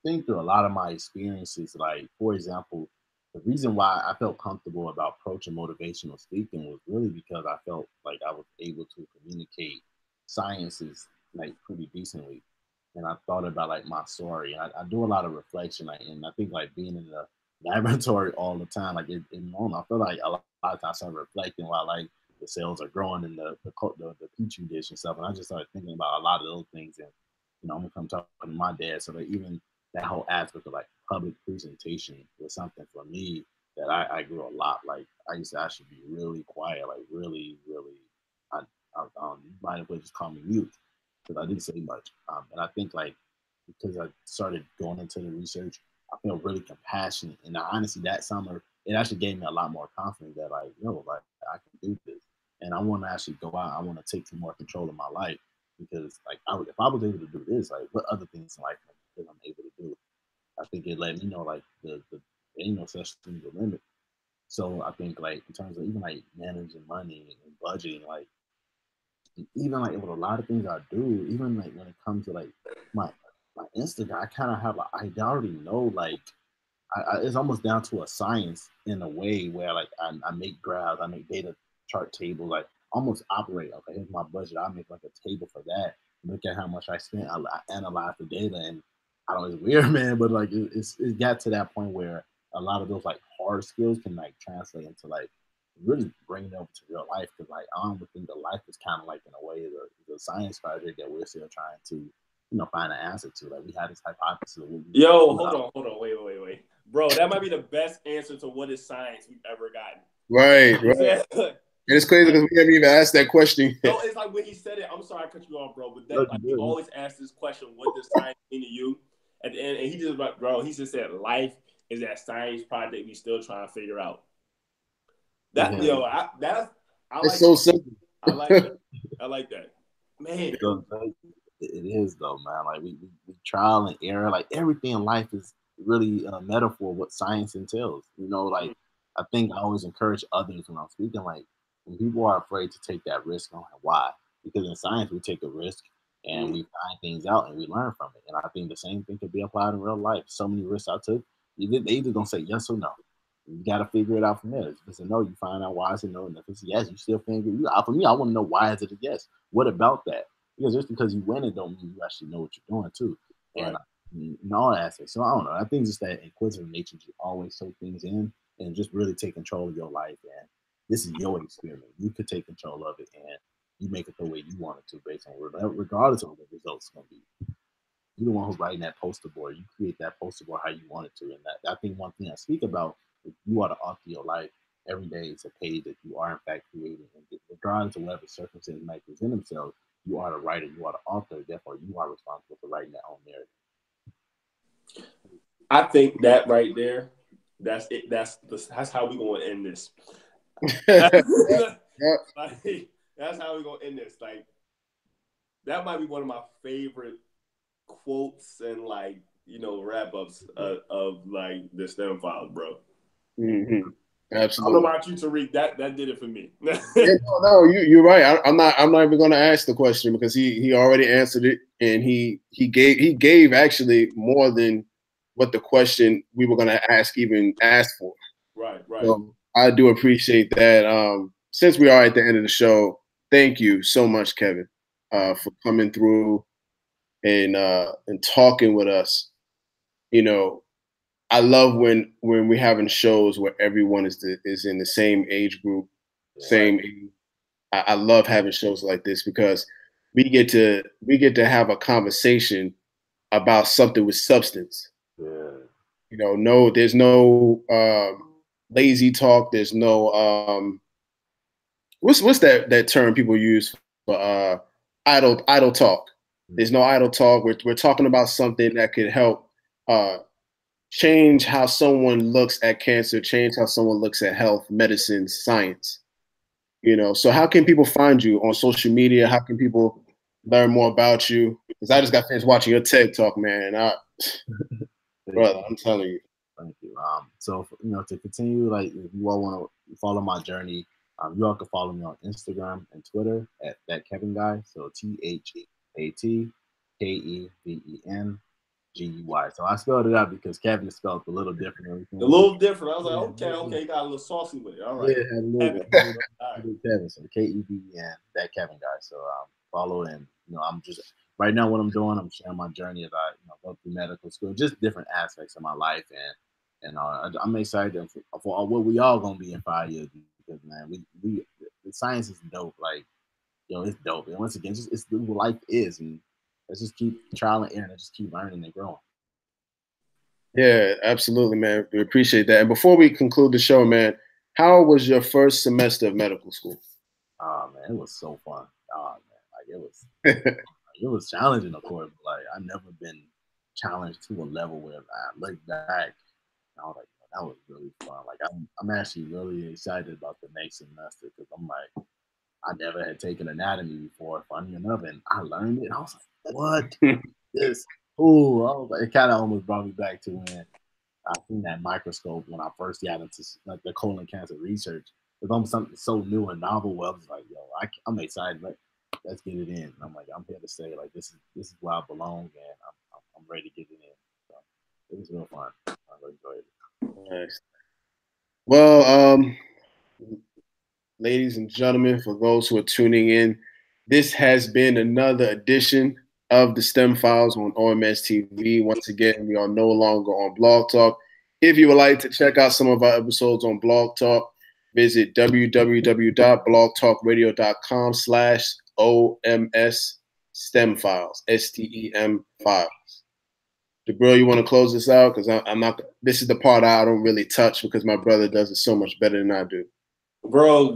think through a lot of my experiences, like for example, the reason why I felt comfortable about approaching motivational speaking was really because I felt like I was able to communicate sciences like pretty decently. And I thought about like my story. I do a lot of reflection, like, and I think like being in the laboratory all the time, like it normal. I feel like a lot of times I'm reflecting while like the cells are growing in the petri dish and stuff. And I just started thinking about a lot of those things. And I'm gonna come talking to my dad. So that even that whole aspect of like public presentation was something for me that I grew a lot. Like I used to actually be really quiet, like really, really. I, you might as well just call me mute because I didn't say much. And I think like because I started going into the research, I felt really compassionate. And honestly, that summer, it actually gave me a lot more confidence that like, like I can do this. And I want to actually go out. I want to take some more control of my life because like if I was able to do this, like what other things in life that I'm able to do? I think it let me know like the there ain't no such thing as a limit. So I think like in terms of even like managing money and budgeting, like even like with a lot of things I do, even like when it comes to like my my Instagram, I kind of have like I already know like it's almost down to a science in a way where like I make graphs, I make data chart tables, like almost operate. Okay, here's my budget. I make like a table for that. Look at how much I spent. I analyze the data, and I don't know, it's weird, man, but like it got to that point where a lot of those like hard skills can like translate into like really bring it over to real life because like I don't think the life is kind of like in a way the science project that we're still trying to find an answer to. Like we had this hypothesis. Yo, hold on, wait, bro. That might be the best answer to what is science we've ever gotten. Right, right. And it's crazy because we haven't even asked that question yet. No, it's like when he said it. I'm sorry I cut you off, bro, but that like he always asks this question: "What does science mean to you?" At the end, and he just, bro, he just said, "Life is that science project we still trying to figure out." That I It's like so that. simple. I like that. I like that, man. It is though, man. Like we trial and error. Like everything in life is really a metaphor of what science entails. Like I think I always encourage others when I'm speaking. Like when people are afraid to take that risk, I'm like, why? Because in science we take a risk and we find things out and we learn from it. And I think the same thing could be applied in real life. So many risks I took, they either gonna say yes or no. You got to figure it out from there. If it's a no, you find out why it's a no, and if it's a yes, you still figure it out. For me, I want to know why is it a yes. What about that? Because just because you win it don't mean you actually know what you're doing too. And Right. in all aspects. So I don't know. I think just that inquisitive nature to always soak things in and just really take control of your life. And this is your experiment. You could take control of it and you make it the way you want it to based on regardless of what the results are going to be. You're the one who's writing that poster board. You create that poster board how you want it to. And that I think one thing I speak about is you are the author of your life. Every day is a page that you are in fact creating. And regardless of whatever circumstances might present themselves, you are the writer, you are the author, therefore you are responsible for writing that own narrative. I think that right there, that's it. That's how we gonna end this. Yeah. Like, that's how we gonna end this. Like, that might be one of my favorite quotes and like wrap ups of like the STEM files, bro. Mm-hmm. I don't know Absolutely. about you, Tariq. That did it for me. Yeah, no, you're right. I'm not even going to ask the question because he already answered it, and he gave actually more than what the question we were going to ask even asked for. Right, right. So I do appreciate that. Since we are at the end of the show, thank you so much, Kevin, for coming through and talking with us. You know, I love when we're having shows where everyone is in the same age group, Right. same age. I love having shows like this because we get to have a conversation about something with substance. Yeah. No, there's no lazy talk. There's no what's that term people use for idle talk. There's no idle talk. We're talking about something that could help uh, change how someone looks at cancer, change how someone looks at health, medicine, science. So how can people find you on social media? How can people learn more about you? Because I just got finished watching your TED talk, man. Brother, I'm telling you. Thank you. So to continue, like if you all want to follow my journey, you all can follow me on Instagram and Twitter at that Kevin guy. So ThatKeven. So I spelled it out because Kevin is spelled a little different. A little different. I was like, Yeah, okay, okay, you got a little saucy with it. All right. yeah, absolutely. Kevin. All right. Kevin, so Keven, that Kevin guy. So follow and I'm just right now what I'm doing. I'm sharing my journey as I go through medical school, just different aspects of my life, and I'm excited for what we all gonna be in 5 years because man, we the science is dope. Like it's dope. And once again, it's what life is, and let's just keep trial and error and just keep learning and growing. Yeah, absolutely, man. We appreciate that. And before we conclude the show, man, how was your first semester of medical school? Oh man, it was so fun. Oh man, like it was challenging, of course. But, like I never been challenged to a level where I look back and I was like, that was really fun. Like I'm actually really excited about the next semester because I'm like I never had taken anatomy before, funny enough, and I learned it. I was like, what? This? Oh, it kind of almost brought me back to when I seen that microscope when I first got into like the colon cancer research. It's almost something so new and novel. Where I was like, yo, I'm excited. Let's get it in. And I'm like, I'm here to stay. Like this is where I belong, and I'm ready to get it in. So it was real fun. I really enjoyed it. Nice. Well, ladies and gentlemen, for those who are tuning in, this has been another edition of the STEM Files on OMS TV. Once again, we are no longer on Blog Talk. If you would like to check out some of our episodes on Blog Talk, visit www.blogtalkradio.com/OMS STEM Files, STEM files. Jabril, you want to close this out? Because I'm not. This is the part I don't really touch because my brother does it so much better than I do. Bro.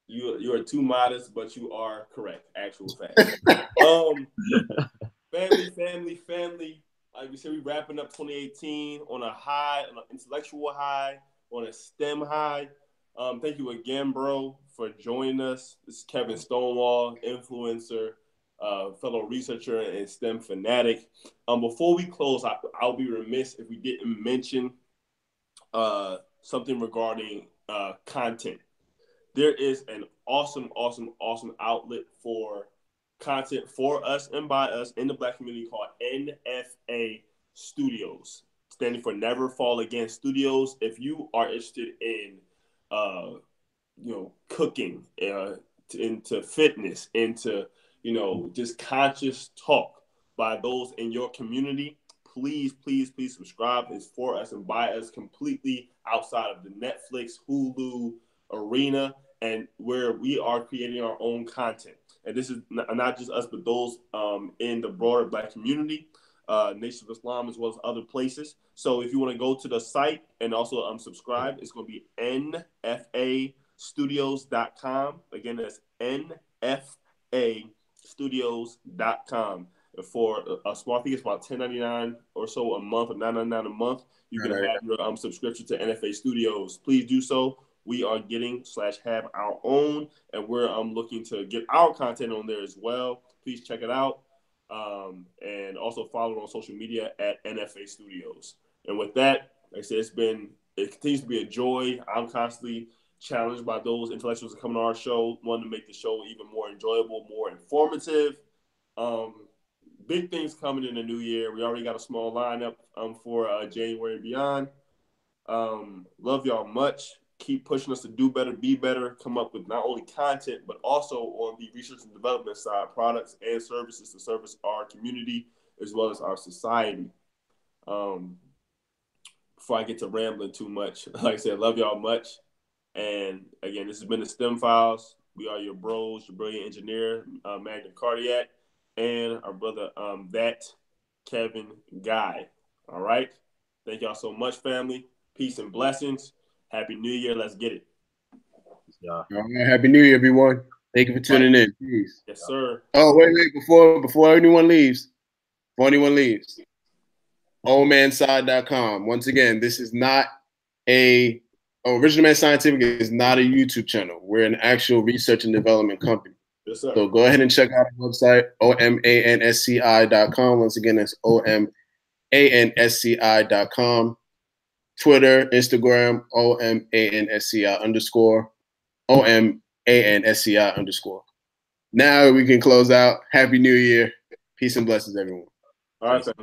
You are too modest, but you are correct. Actual fact. Family. Like we said, we wrapping up 2018 on a high, on an intellectual high, on a STEM high. Thank you again, bro, for joining us. This is Keven Stonewall, influencer, fellow researcher, and STEM fanatic. Before we close, I'll be remiss if we didn't mention something regarding content. There is an awesome outlet for content for us and by us in the Black community called NFA Studios, standing for Never Fall Again Studios. If you are interested in, cooking, into fitness, into, just conscious talk by those in your community, please subscribe. It's for us and by us, completely outside of the Netflix, Hulu arena, and where we are creating our own content. And this is not just us, but those in the broader Black community, Nation of Islam, as well as other places. So if you want to go to the site and also subscribe, it's going to be nfastudios.com. Again, that's nfastudios.com. for a small, I think it's about $10.99 or so a month, or $9.99 a month. You can have your subscription to NFA Studios. Please do so. We are getting/have our own, and we're looking to get our content on there as well. Please check it out, and also follow on social media at NFA Studios. And with that, like I said, it continues to be a joy. I'm constantly challenged by those intellectuals that come on our show, wanting to make the show even more enjoyable, more informative. Big things coming in the new year. We already got a small lineup for January and beyond. Love y'all much. Keep pushing us to do better, be better, come up with not only content, but also on the research and development side, products and services to service our community as well as our society. Before I get to rambling too much, like I said, love y'all much. And again, this has been the STEM Files. We are your bros, your brilliant engineer, Magna Cardiac, and our brother, that Kevin Guy. All right. Thank y'all so much, family. Peace and blessings. Happy New Year. Let's get it. Yeah. All right. Happy New Year, everyone. Thank you for tuning in. Peace. Yes, sir. Oh, wait. Before anyone leaves, oldmanside.com. Once again, this is not Original Man Scientific is not a YouTube channel. We're an actual research and development company. Yes, sir. So go ahead and check out our website, omansci.com. Once again, that's omansci.com. Twitter, Instagram, OMANSCI_, OMANSCI_. Now we can close out. Happy New Year. Peace and blessings, everyone. All right, yeah.